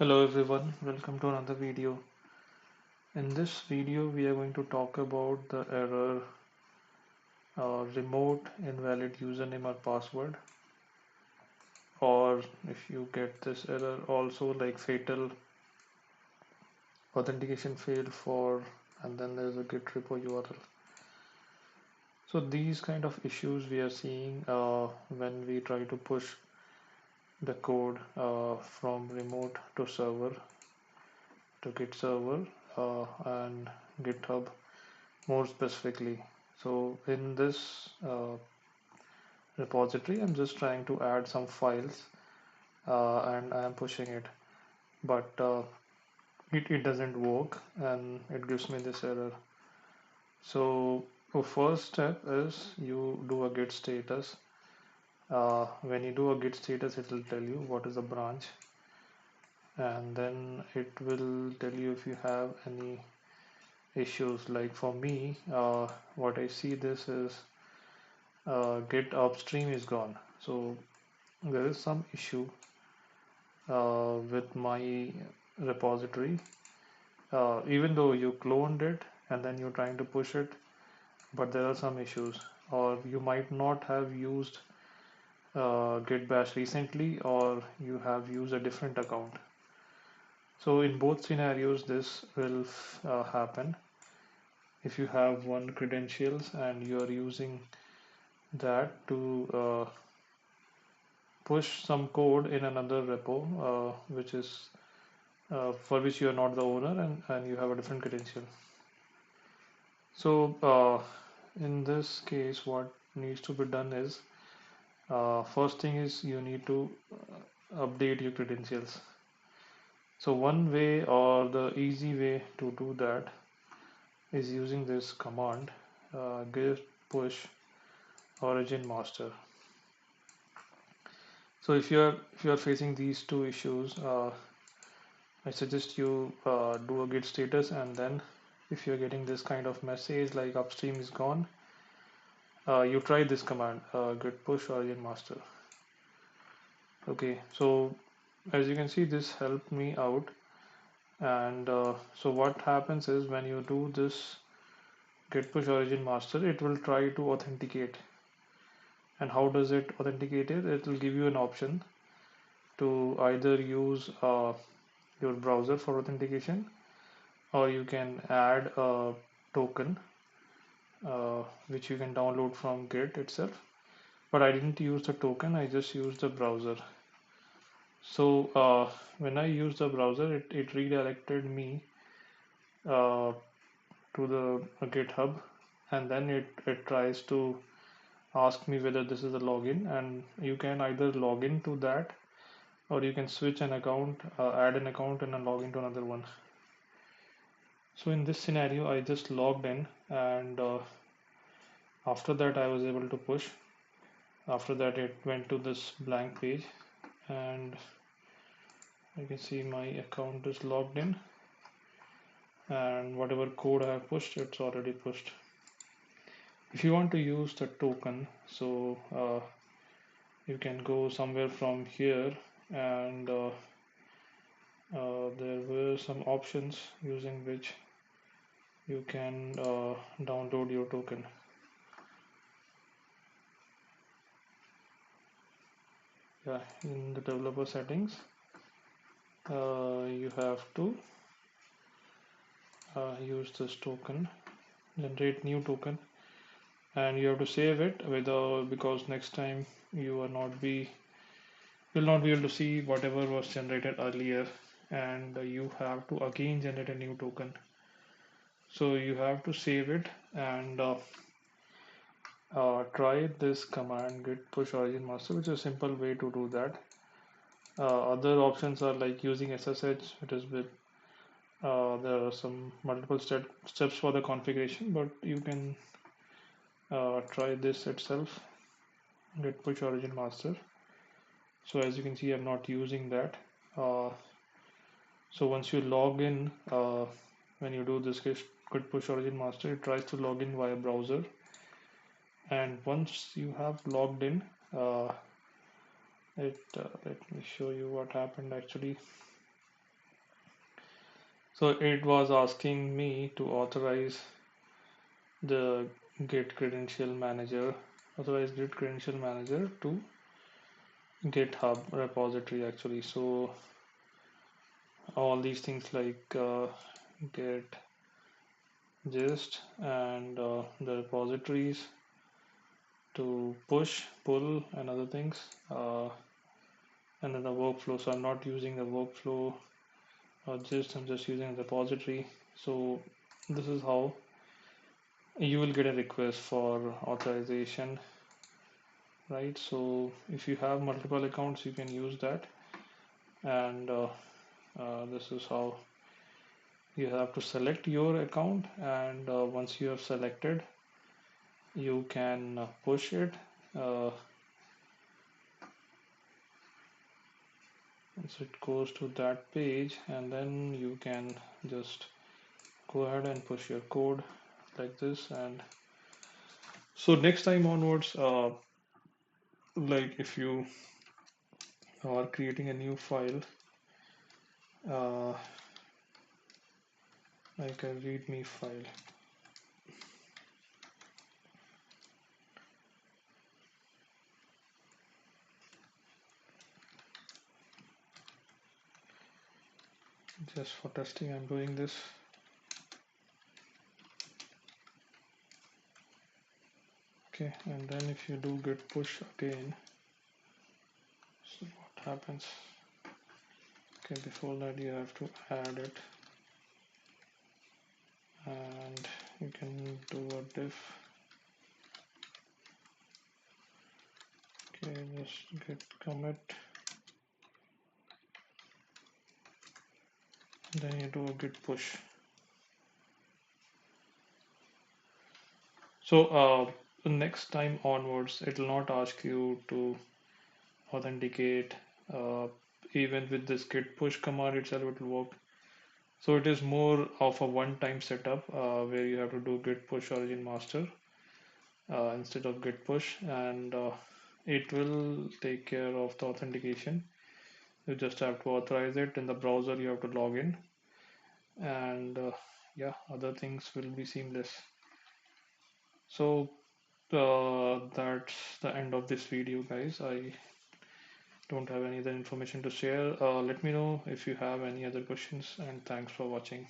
Hello everyone, welcome to another video. In this video, we are going to talk about the error remote invalid username or password, or if you get this error, also like fatal authentication failed for, and then there's a git repo URL. So these kind of issues we are seeing when we try to push the code from remote to server to Git server and GitHub more specifically. So in this repository, I'm just trying to add some files and I am pushing it, but it doesn't work and it gives me this error. So the first step is you do a git status. When you do a git status, it will tell you what is the branch, and then it will tell you if you have any issues. Like for me, what I see this is git upstream is gone. So there is some issue with my repository. Even though you cloned it and then you're trying to push it, but there are some issues, or you might not have used git bash recently, or you have used a different account. So in both scenarios, this will happen. If you have one credentials and you are using that to push some code in another repo, which is for which you are not the owner, and you have a different credential. So in this case, what needs to be done is first thing is you need to update your credentials. So one way or the easy way to do that is using this command git push origin master. So if you are facing these two issues, I suggest you do a git status, and then if you're getting this kind of message like upstream is gone, you try this command git push origin master. Okay, so as you can see, this helped me out. And so what happens is when you do this git push origin master, it will try to authenticate. And how does it authenticate it? It will give you an option to either use your browser for authentication, or you can add a token which you can download from Git itself. But I didn't use the token, I just used the browser. So when I used the browser, it redirected me uh, to the GitHub, and then it tries to ask me whether this is a login, and you can either log in to that, or you can switch an account, add an account and then log into another one. So in this scenario, I just logged in, and after that I was able to push. After that, it went to this blank page, and I can see my account is logged in, and whatever code I have pushed, it's already pushed. If you want to use the token, so you can go somewhere from here, and there were some options using which you can download your token. Yeah, in the developer settings, you have to use this token, generate new token, and you have to save it because next time you will not be able to see whatever was generated earlier, and you have to again generate a new token. So you have to save it, and try this command git push origin master, which is a simple way to do that. Other options are like using SSH. It is with there are some multiple steps for the configuration, but you can try this itself, git push origin master. So as you can see, I'm not using that. Uh, so once you log in, when you do this git push origin master, it tries to log in via browser, and once you have logged in, let me show you what happened actually. So it was asking me to authorize the Git credential manager, authorize Git credential manager to GitHub repository actually. So all these things like Git gist and the repositories to push, pull, and other things. And then the workflow. So I'm not using the workflow or gist. I'm just using the repository. So this is how you will get a request for authorization, right? So if you have multiple accounts, you can use that. And this is how you have to select your account. And once you have selected, you can push it. Uh, so it goes to that page, and then you can just go ahead and push your code like this. And so next time onwards, like if you are creating a new file, uh, like a readme file, just for testing I'm doing this. Okay, and then if you do git push again, so what happens? Okay, before that you have to add it, and you can do a diff. Okay, just git commit, then you do a git push. So next time onwards, it will not ask you to authenticate. uh, Even with this git push command itself, it will work. So it is more of a one-time setup where you have to do git push origin master instead of git push, and it will take care of the authentication. You just have to authorize it in the browser. You have to log in, and yeah, other things will be seamless. So that's the end of this video, guys. I don't have any other information to share. Let me know if you have any other questions, and thanks for watching.